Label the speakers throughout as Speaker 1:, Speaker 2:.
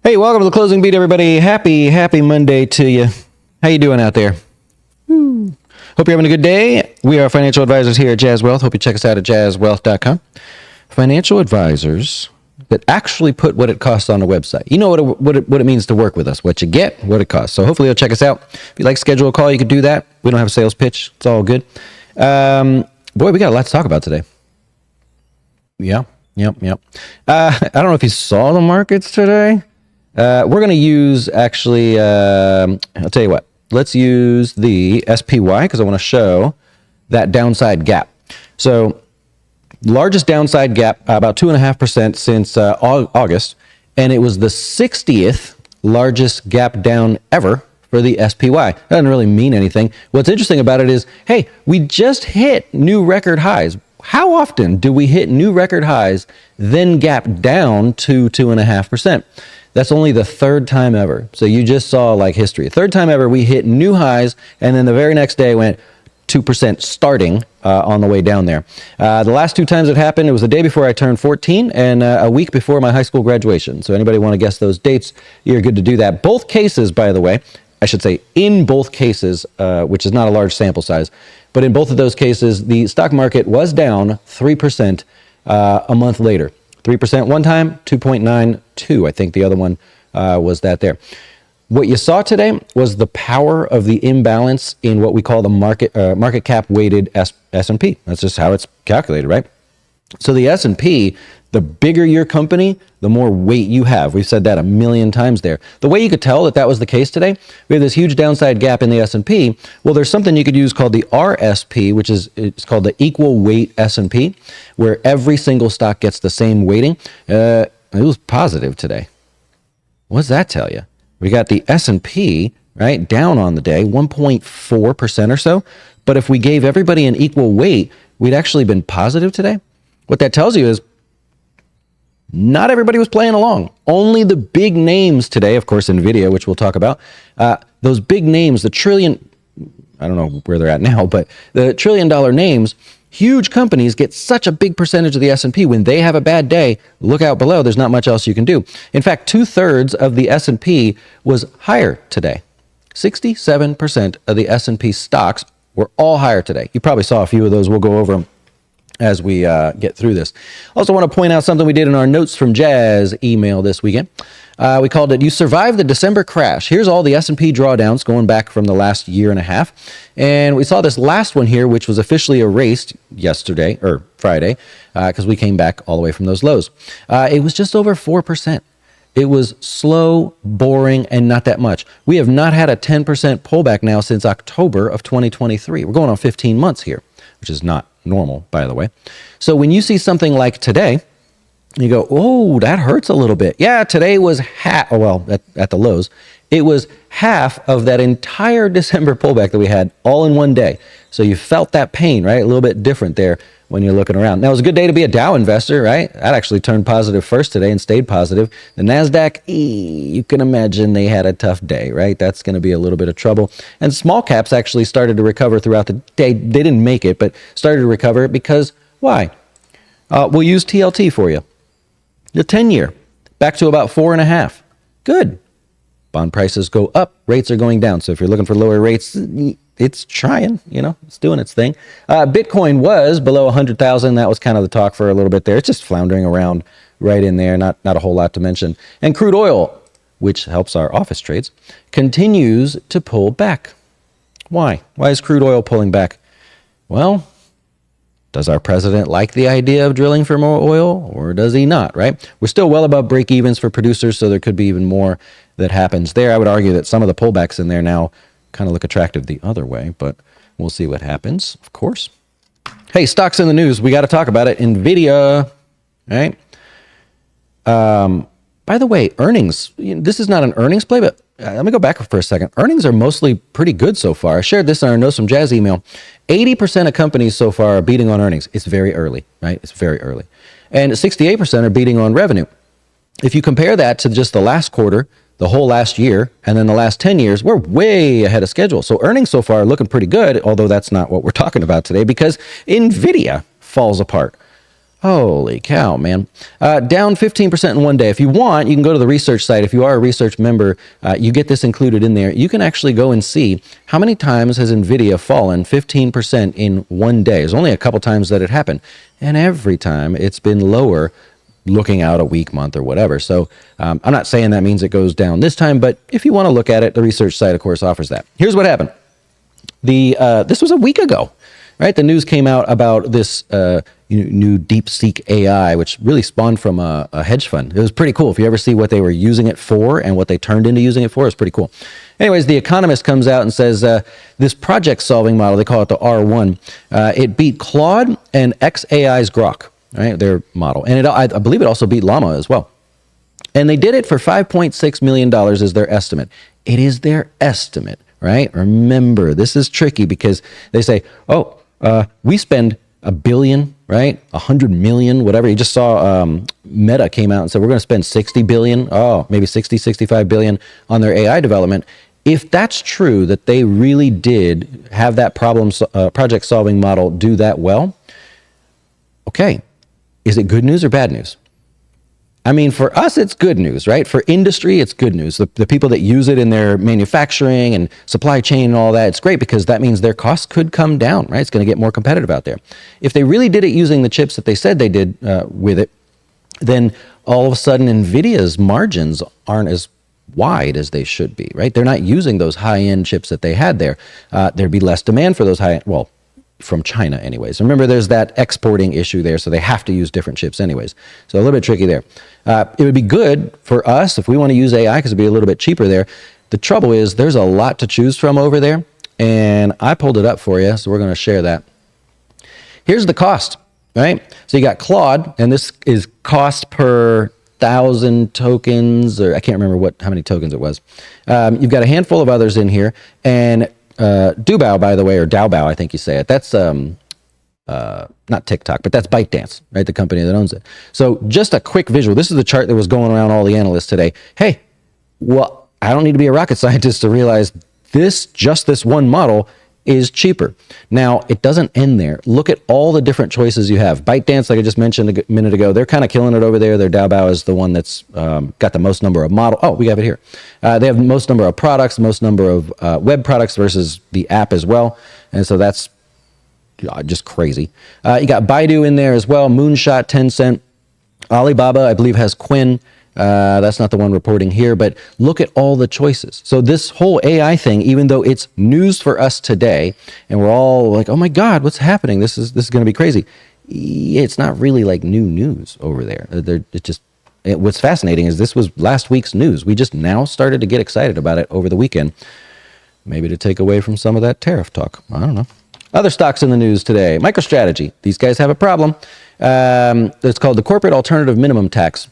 Speaker 1: Hey, welcome to the Closing Beat, everybody. Happy Monday to you. How you doing out there? Hope you're having a good day. We are financial advisors here at Jazz Wealth. Hope you check us out at jazzwealth.com. Financial advisors that actually put what it costs on the website. You know what it means to work with us, what you get, what it costs. So hopefully you'll check us out. If you'd like to schedule a call, you could do that. We don't have a sales pitch. It's all good. Boy, we got a lot to talk about today. Yep. I don't know if you saw the markets today. We're going to use, actually, I'll tell you what. Let's use the SPY because I want to show that downside gap. So largest downside gap, about 2.5% since August, and it was the 60th largest gap down ever for the SPY. That doesn't really mean anything. What's interesting about it is, hey, we just hit new record highs. How often do we hit new record highs, then gap down to 2.5%? That's only the third time ever. So you just saw like history. Third time ever we hit new highs, and then the very next day went 2% starting on the way down there. The last two times it happened, it was the day before I turned 14 and a week before my high school graduation. So anybody want to guess those dates, you're good to do that. Both cases, by the way, I should say in both cases, which is not a large sample size, but in both of those cases, the stock market was down 3% a month later. 3% one time, 2.92. I think the other one was that there. What you saw today was the power of the imbalance in what we call the market cap weighted S&P. That's just how it's calculated, right? So the S&P, the bigger your company, the more weight you have. We've said that a million times there. The way you could tell that that was the case today, we have this huge downside gap in the S&P. Well, there's something you could use called the RSP, which is it's called the equal weight S&P, where every single stock gets the same weighting. It was positive today. What does that tell you? We got the S&P, right, down on the day, 1.4% or so. But if we gave everybody an equal weight, we'd actually been positive today. What that tells you is not everybody was playing along. Only the big names today, of course, NVIDIA, which we'll talk about, those big names, the trillion, I don't know where they're at now, but the $1 trillion names, huge companies get such a big percentage of the S&P. When they have a bad day, look out below. There's not much else you can do. In fact, 2/3 of the S&P was higher today. 67% of the S&P stocks were all higher today. You probably saw a few of those. We'll go over them as we get through this. Also want to point out something we did in our Notes from Jazz email this weekend. We called it, You Survived the December Crash. Here's all the S&P drawdowns going back from the last year and a half. And we saw this last one here, which was officially erased yesterday, or Friday, because we came back all the way from those lows. It was just over 4%. It was slow, boring, and not that much. We have not had a 10% pullback now since October of 2023. We're going on 15 months here, which is not normal, by the way. So when you see something like today, you go, oh, that hurts a little bit. Yeah, today was half, well, at the lows, it was half of that entire December pullback that we had all in one day. So you felt that pain, right? A little bit different there when you're looking around. Now, it was a good day to be a Dow investor, right? That actually turned positive first today and stayed positive. The NASDAQ, you can imagine they had a tough day, right? That's going to be a little bit of trouble. And small caps actually started to recover throughout the day. They didn't make it, but started to recover because, why? We'll use TLT for you. The 10-year, back to about 4.5. Good. Bond prices go up, rates are going down. So if you're looking for lower rates, it's trying, it's doing its thing. Bitcoin was below 100,000. That was kind of the talk for a little bit there. It's just floundering around right in there. Not a whole lot to mention. And crude oil, which helps our office trades, continues to pull back. Why? Why is crude oil pulling back? Well, does our president like the idea of drilling for more oil, or does he not, right? We're still well above break evens for producers, so there could be even more that happens there. I would argue that some of the pullbacks in there now kind of look attractive the other way, but we'll see what happens, of course. Hey, stocks in the news. We got to talk about it. NVIDIA, right? By the way, earnings. This is not an earnings play, but let me go back for a second. Earnings are mostly pretty good so far. I shared this in our Know Some Jazz email. 80% of companies so far are beating on earnings. It's very early, right? It's very early. And 68% are beating on revenue. If you compare that to just the last quarter, the whole last year, and then the last 10 years, we're way ahead of schedule. So earnings so far are looking pretty good, although that's not what we're talking about today because NVIDIA falls apart. Holy cow, man. Down 15% in one day. If you want, you can go to the research site. If you are a research member, you get this included in there. You can actually go and see how many times has NVIDIA fallen 15% in one day. There's only a couple times that it happened. And every time it's been lower looking out a week, month, or whatever. So I'm not saying that means it goes down this time, but if you want to look at it, the research site, of course, offers that. Here's what happened. This was a week ago, right? The news came out about this new DeepSeek AI, which really spawned from a hedge fund. It was pretty cool. If you ever see what they were using it for and what they turned into using it for, it's pretty cool. Anyways, The Economist comes out and says this project solving model, they call it the R1, it beat Claude and XAI's Grok, right? Their model. And I believe it also beat Llama as well. And they did it for $5.6 million is their estimate. It is their estimate, right? Remember, this is tricky because they say, we spend $1 billion, right? 100 million, whatever. You just saw Meta came out and said, we're going to spend 60 billion, maybe 60, 65 billion on their AI development. If that's true, that they really did have that project solving model do that well, okay, is it good news or bad news? I mean, for us, it's good news, right? For industry, it's good news. The people that use it in their manufacturing and supply chain and all that, it's great because that means their costs could come down, right? It's going to get more competitive out there. If they really did it using the chips that they said they did with it, then all of a sudden NVIDIA's margins aren't as wide as they should be, right? They're not using those high-end chips that they had there. There'd be less demand for those high-end, well, from China anyways. Remember, there's that exporting issue there, so they have to use different chips anyways. So a little bit tricky there. It would be good for us if we want to use AI because it'd be a little bit cheaper there. The trouble is there's a lot to choose from over there, and I pulled it up for you, so we're going to share that. Here's the cost, right? So you got Claude, and this is cost per 1,000 tokens, or I can't remember how many tokens it was. You've got a handful of others in here, and Dubao, by the way, or Daobao, I think you say it. That's not TikTok, but that's ByteDance, right? The company that owns it. So just a quick visual. This is the chart that was going around all the analysts today. Hey, well, I don't need to be a rocket scientist to realize this one model is cheaper. Now, it doesn't end there. Look at all the different choices you have. ByteDance, like I just mentioned a minute ago, they're kind of killing it over there. Their Daobao is the one that's got the most number of models. Oh, we have it here. They have the most number of products, most number of web products versus the app as well. And so that's just crazy. You got Baidu in there as well, Moonshot, Tencent. Alibaba, I believe, has Quinn. That's not the one reporting here, but look at all the choices. So this whole AI thing, even though it's news for us today, and we're all like, oh my God, what's happening? This is going to be crazy. It's not really like new news over there. What's fascinating is this was last week's news. We just now started to get excited about it over the weekend. Maybe to take away from some of that tariff talk. I don't know. Other stocks in the news today. MicroStrategy. These guys have a problem. It's called the Corporate Alternative Minimum Tax,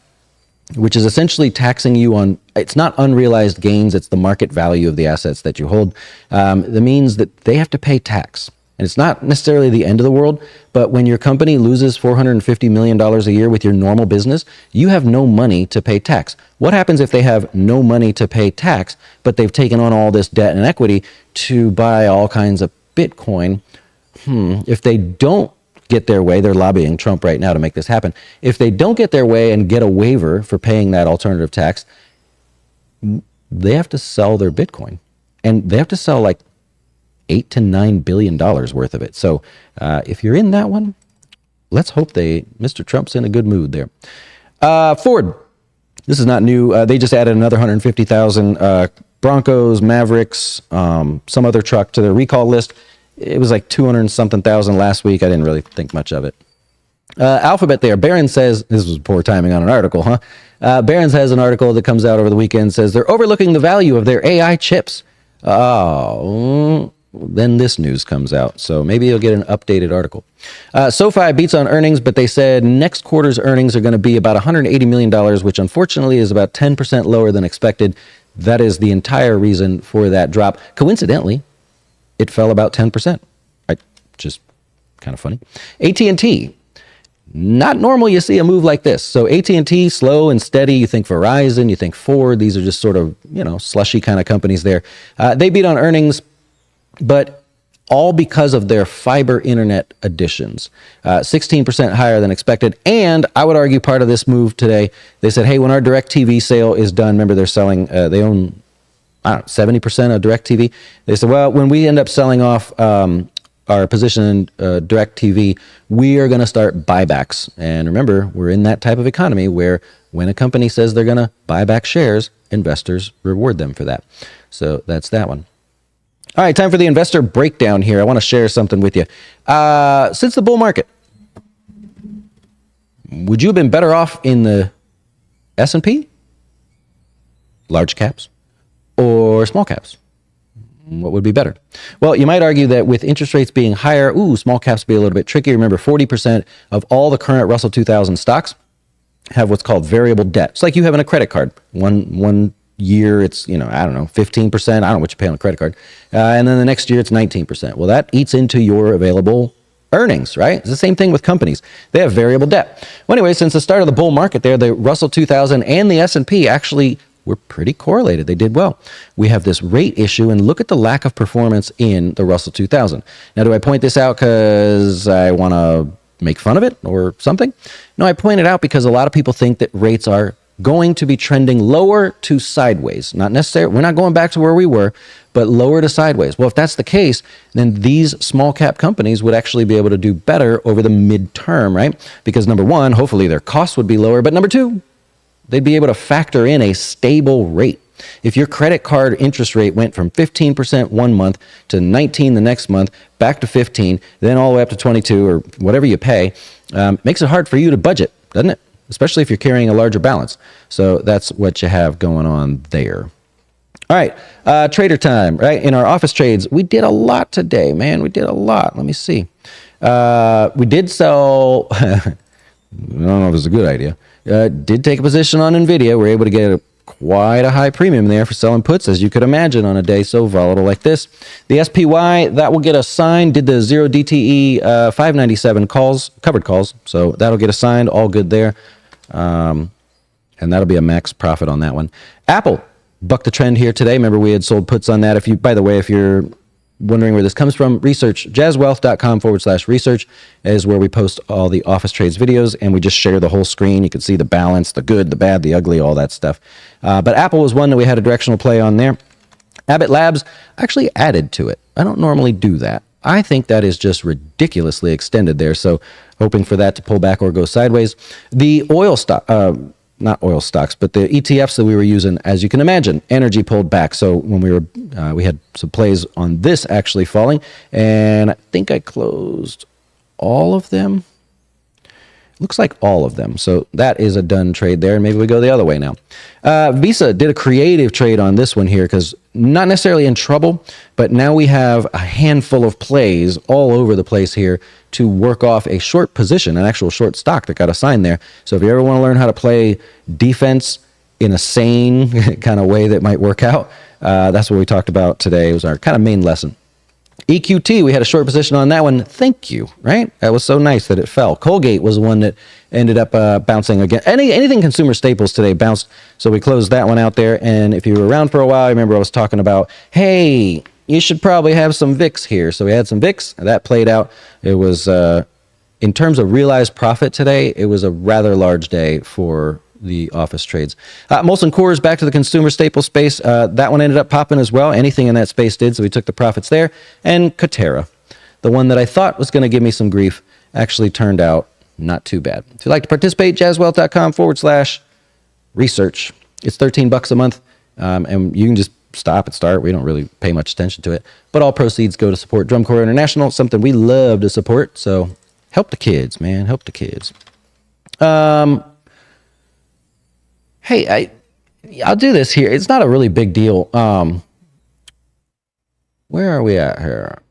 Speaker 1: which is essentially taxing you on, it's not unrealized gains, it's the market value of the assets that you hold. That means that they have to pay tax. And it's not necessarily the end of the world, but when your company loses $450 million a year with your normal business, you have no money to pay tax. What happens if they have no money to pay tax, but they've taken on all this debt and equity to buy all kinds of Bitcoin? If they don't get their way, they're lobbying Trump right now to make this happen. If they don't get their way and get a waiver for paying that alternative tax, they have to sell their Bitcoin. And they have to sell like $8 to $9 billion worth of it. So if you're in that one, let's hope Mr. Trump's in a good mood there. Ford, this is not new. They just added another 150,000 Broncos, Mavericks, some other truck to their recall list. It was like 200 and something thousand last week. I didn't really think much of it. Alphabet there. Barron says, this was poor timing on an article, huh? Barron's has an article that comes out over the weekend, says they're overlooking the value of their AI chips. Oh, then this news comes out. So maybe you'll get an updated article. SoFi beats on earnings, but they said next quarter's earnings are going to be about $180 million, which unfortunately is about 10% lower than expected. That is the entire reason for that drop. Coincidentally, it fell about 10%. Just kind of funny. AT&T, not normal you see a move like this. So AT&T, slow and steady. You think Verizon, you think Ford. These are just sort of, slushy kind of companies there. They beat on earnings, but all because of their fiber internet additions. 16% higher than expected. And I would argue part of this move today, they said, hey, when our DirecTV sale is done, remember they're selling, they own 70% of DirecTV. They said, well, when we end up selling off our position in DirecTV, we are going to start buybacks. And remember, we're in that type of economy where when a company says they're going to buy back shares, investors reward them for that. So that's that one. All right, time for the investor breakdown here. I want to share something with you. Since the bull market, would you have been better off in the S&P, large caps, or small caps? What would be better? Well, you might argue that with interest rates being higher, small caps be a little bit tricky. Remember, 40% of all the current Russell 2000 stocks have what's called variable debt. It's like you have in a credit card. One year it's, 15%. I don't know what you pay on a credit card. And then the next year it's 19%. Well, that eats into your available earnings, right? It's the same thing with companies. They have variable debt. Well, anyway, since the start of the bull market there, the Russell 2000 and the S&P actually were pretty correlated. They did well. We have this rate issue, and look at the lack of performance in the Russell 2000. Now, do I point this out because I want to make fun of it or something? No, I point it out because a lot of people think that rates are going to be trending lower to sideways. Not necessarily, we're not going back to where we were, but lower to sideways. Well, if that's the case, then these small cap companies would actually be able to do better over the midterm, right? Because number one, hopefully their costs would be lower, but number two, they'd be able to factor in a stable rate. If your credit card interest rate went from 15% one month to 19 the next month, back to 15, then all the way up to 22 or whatever you pay, makes it hard for you to budget, doesn't it? Especially if you're carrying a larger balance. So that's what you have going on there. All right, trader time, right? In our office trades, we did a lot today, man. We did a lot. Let me see. We did sell, I don't know if it's a good idea. Did take a position on NVIDIA. We're able to get quite a high premium there for selling puts, as you could imagine on a day so volatile like this. The SPY, that will get assigned. Did the 0 DTE 597 calls, covered calls. So that'll get assigned. All good there. And that'll be a max profit on that one. Apple bucked the trend here today. Remember, we had sold puts on that. If you, by the way, if you're wondering where this comes from, research, jazzwealth.com/research is where we post all the office trades videos, and we just share the whole screen. You can see the balance, the good, the bad, the ugly, all that stuff. But Apple was one that we had a directional play on there. Abbott Labs actually added to it. I don't normally do that. I think that is just ridiculously extended there. So hoping for that to pull back or go sideways. The oil stock, not oil stocks, but the ETFs that we were using, as you can imagine, energy pulled back. So when we had some plays on this actually falling, and I think I closed all of them. Looks like all of them. So that is a done trade there. Maybe we go the other way now. Visa did a creative trade on this one here because not necessarily in trouble, but now we have a handful of plays all over the place here to work off a short position, an actual short stock that got assigned there. So if you ever want to learn how to play defense in a sane kind of way that might work out, that's what we talked about today. It was our kind of main lesson. EQT, we had a short position on that one. Thank you, right? That was so nice that it fell. Colgate was the one that ended up bouncing again. Anything consumer staples today bounced, so we closed that one out there. And if you were around for a while, I remember I was talking about, hey, you should probably have some VIX here. So we had some VIX, and that played out. It was, in terms of realized profit today, it was a rather large day for the office trades. Molson Coors back to the consumer staple space. That one ended up popping as well. Anything in that space did, so we took the profits there. And Katera, the one that I thought was going to give me some grief, actually turned out not too bad. If you'd like to participate, jazzwealth.com/research. It's $13 a month, and you can just stop and start. We don't really pay much attention to it, but all proceeds go to support Drum Corps International, something we love to support. So help the kids, man. Help the kids. Hey, I'll do this here. It's not a really big deal. Where are we at here?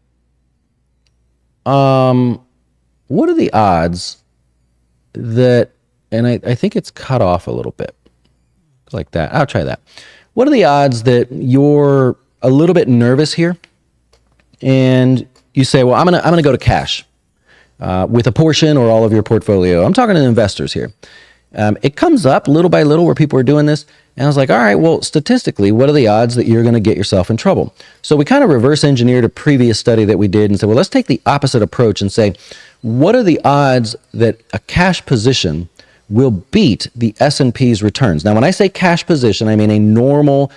Speaker 1: What are the odds that, and I think it's cut off a little bit like that. I'll try that. What are the odds that you're a little bit nervous here and you say, well, I'm gonna go to cash with a portion or all of your portfolio? I'm talking to investors here. It comes up little by little where people are doing this. And I was like, all right, well, statistically, what are the odds that you're going to get yourself in trouble? So we kind of reverse engineered a previous study that we did and said, well, let's take the opposite approach and say, what are the odds that a cash position will beat the S&P's returns? Now, when I say cash position, I mean a normal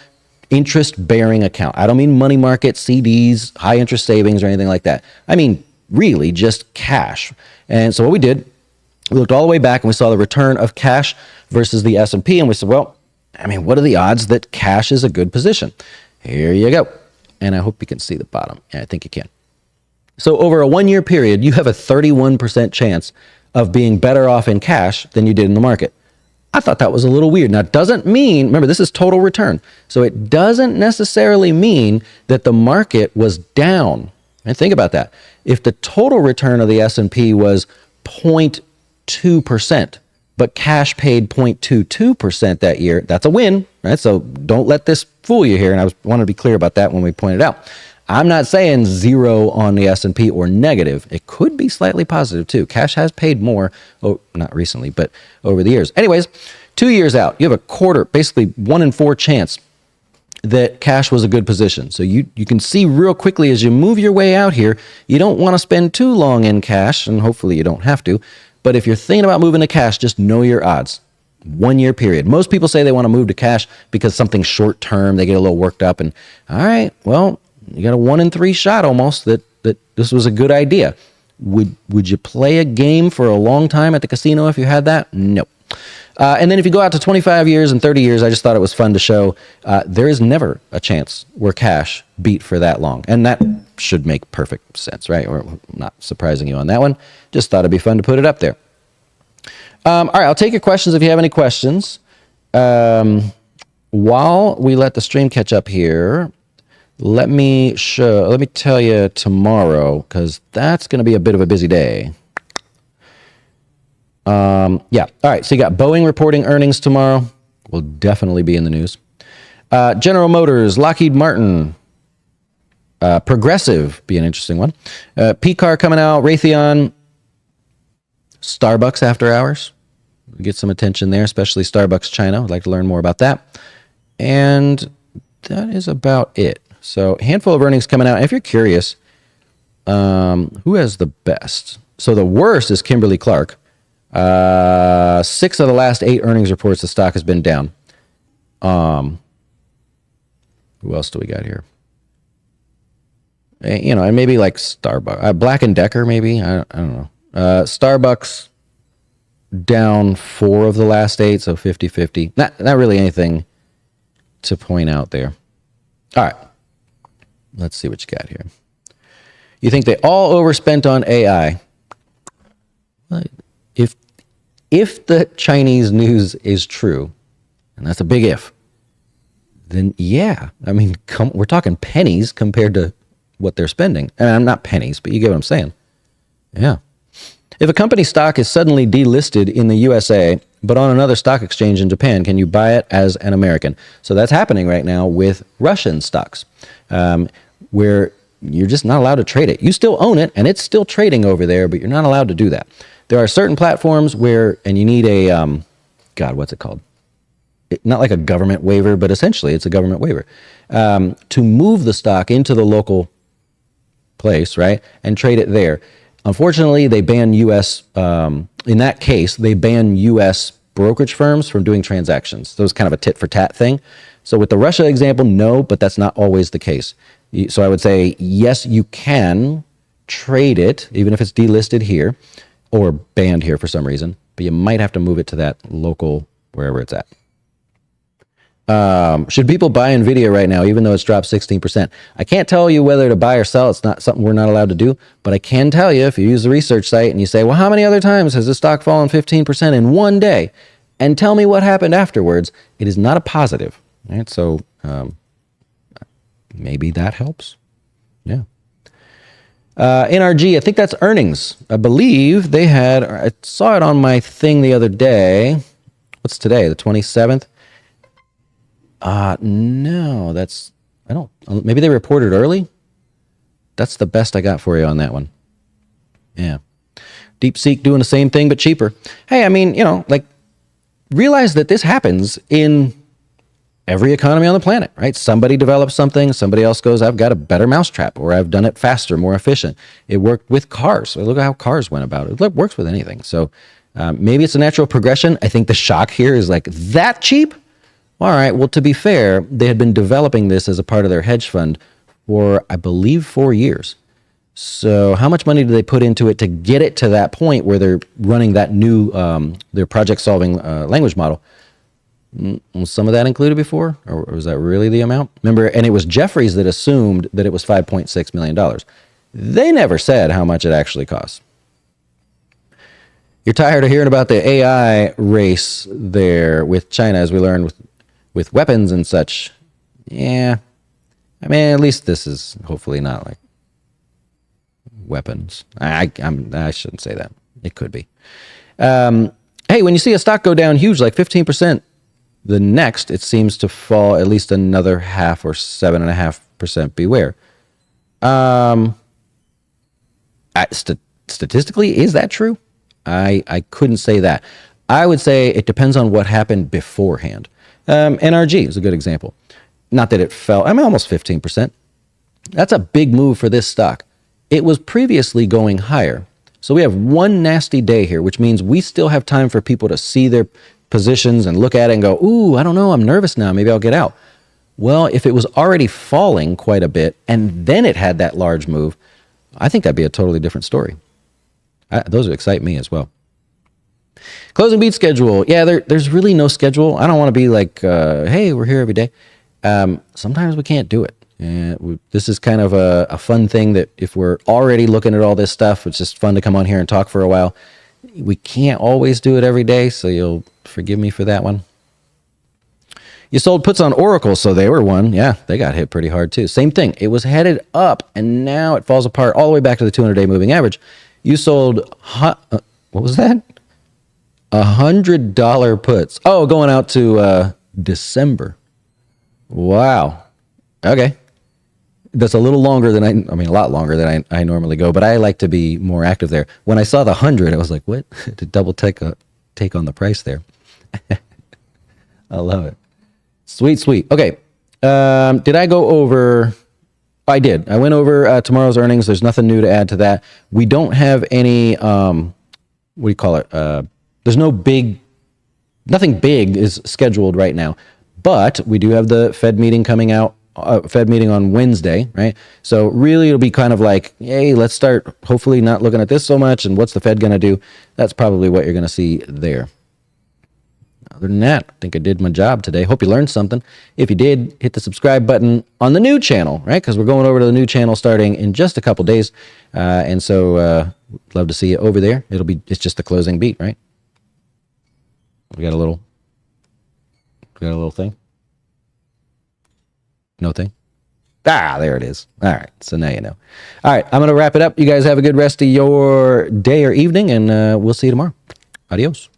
Speaker 1: interest-bearing account. I don't mean money market, CDs, high interest savings, or anything like that. I mean really just cash. And so what we did, we looked all the way back and we saw the return of cash versus the S&P, and we said, well, I mean, what are the odds that cash is a good position? Here you go. And I hope you can see the bottom. Yeah, I think you can. So over a 1-year period, you have a 31% chance of being better off in cash than you did in the market. I thought that was a little weird. Now, it doesn't mean, remember, this is total return. So it doesn't necessarily mean that the market was down. And think about that. If the total return of the S&P was 0.2%, but cash paid 0.22% that year, that's a win, right? So don't let this fool you here. And I wanted to be clear about that when we pointed out. I'm not saying 0 on the S&P or negative. It could be slightly positive too. Cash has paid more, not recently, but over the years. Anyways, 2 years out, you have a quarter, basically 1 in 4 chance that cash was a good position. So you can see real quickly as you move your way out here, you don't want to spend too long in cash, and hopefully you don't have to. But if you're thinking about moving to cash, just know your odds. 1 year period. Most people say they want to move to cash because something short term, they get a little worked up, and all right, well, you got a 1 in 3 shot almost that this was a good idea. Would you play a game for a long time at the casino if you had that? No. And then if you go out to 25 years and 30 years, I just thought it was fun to show there is never a chance where cash beat for that long. And that should make perfect sense, right? We're not surprising you on that one. Just thought it'd be fun to put it up there. All right, I'll take your questions if you have any questions. While we let the stream catch up here, let me tell you tomorrow, because that's going to be a bit of a busy day. Yeah. All right. So you got Boeing reporting earnings tomorrow. Will definitely be in the news. General Motors, Lockheed Martin, Progressive, be an interesting one. P-Car coming out, Raytheon, Starbucks after hours. Get some attention there, especially Starbucks China. I'd like to learn more about that. And that is about it. So a handful of earnings coming out. And if you're curious, who has the best? So the worst is Kimberly-Clark. 6 of the last 8 earnings reports, the stock has been down. Who else do we got here? And maybe like Starbucks, Black & Decker, maybe. I don't know. Starbucks down 4 of the last 8, so 50-50. Not really anything to point out there. All right. Let's see what you got here. You think they all overspent on AI? If the Chinese news is true, and that's a big if, then yeah. I mean, we're talking pennies compared to what they're spending. And I'm not pennies, but you get what I'm saying. Yeah. If a company stock is suddenly delisted in the USA, but on another stock exchange in Japan, can you buy it as an American? So that's happening right now with Russian stocks, where you're just not allowed to trade it. You still own it, and it's still trading over there, but you're not allowed to do that. There are certain platforms where, and you need a, what's it called? Not like a government waiver, but essentially it's a government waiver, to move the stock into the local place, right, and trade it there. Unfortunately, they ban U.S., in that case, they ban U.S. brokerage firms from doing transactions. So it's kind of a tit-for-tat thing. So with the Russia example, no, but that's not always the case. So I would say, yes, you can trade it, even if it's delisted here, or banned here for some reason, but you might have to move it to that local, wherever it's at. Should people buy NVIDIA right now, even though it's dropped 16%? I can't tell you whether to buy or sell. It's not something we're not allowed to do, but I can tell you if you use the research site and you say, well, how many other times has this stock fallen 15% in one day? And tell me what happened afterwards. It is not a positive. Right? So maybe that helps. Yeah. NRG, I think that's earnings. I believe they had, I saw it on my thing the other day. What's today, the 27th? No, maybe they reported early? That's the best I got for you on that one. Yeah. DeepSeek doing the same thing, but cheaper. Hey, I mean, like realize that this happens in every economy on the planet, right? Somebody develops something, somebody else goes, I've got a better mousetrap, or I've done it faster, more efficient. It worked with cars. So look at how cars went about it. It works with anything. So maybe it's a natural progression. I think the shock here is like, that cheap? All right, well, to be fair, they had been developing this as a part of their hedge fund for, I believe, 4 years. So how much money do they put into it to get it to that point where they're running that new, their project solving language model? Was some of that included before, or was that really the amount? Remember, and it was Jeffries that assumed that it was $5.6 million. They never said how much it actually costs. You're tired of hearing about the AI race there with China, as we learned with weapons and such. Yeah. I mean, at least this is hopefully not like weapons. I shouldn't say that. It could be. Hey, when you see a stock go down huge, like 15%, the next, it seems to fall at least another 0.5 or 7.5%. Beware. Statistically, is that true? I couldn't say that. I would say it depends on what happened beforehand. NRG is a good example. Not that it fell, I mean, almost 15%. That's a big move for this stock. It was previously going higher. So we have one nasty day here, which means we still have time for people to see their positions and look at it and go, ooh, I don't know, I'm nervous now, maybe I'll get out. Well, if it was already falling quite a bit and then it had that large move, I think that'd be a totally different story. Those would excite me as well. Closing beat schedule. Yeah, there's really no schedule. I don't want to be like, hey, we're here every day. Sometimes we can't do it. This is kind of a fun thing that if we're already looking at all this stuff, it's just fun to come on here and talk for a while. We can't always do it every day, so you'll forgive me for that one. You sold puts on Oracle, so they were one. Yeah, they got hit pretty hard too. Same thing. It was headed up, and now it falls apart all the way back to the 200-day moving average. You sold, what was that? $100 puts. Oh, going out to December. Wow. Okay. That's a little longer than I mean, a lot longer than I normally go, but I like to be more active there. When I saw the 100, I was like, what? To double take on the price there. I love it. Sweet. Okay. Did I go over? I did. I went over tomorrow's earnings. There's nothing new to add to that. We don't have any, what do you call it? There's nothing big is scheduled right now, but we do have the Fed meeting coming out. Fed meeting on Wednesday, right? So really it'll be kind of like, hey, let's start hopefully not looking at this so much and what's the Fed going to do? That's probably what you're going to see there. Other than that, I think I did my job today. Hope you learned something. If you did, hit the subscribe button on the new channel, right? Because we're going over to the new channel starting in just a couple days. And so love to see you over there. It's just the closing beat, right? We got a little thing. No thing? There it is. All right. So now you know. All right. I'm going to wrap it up. You guys have a good rest of your day or evening, and we'll see you tomorrow. Adios.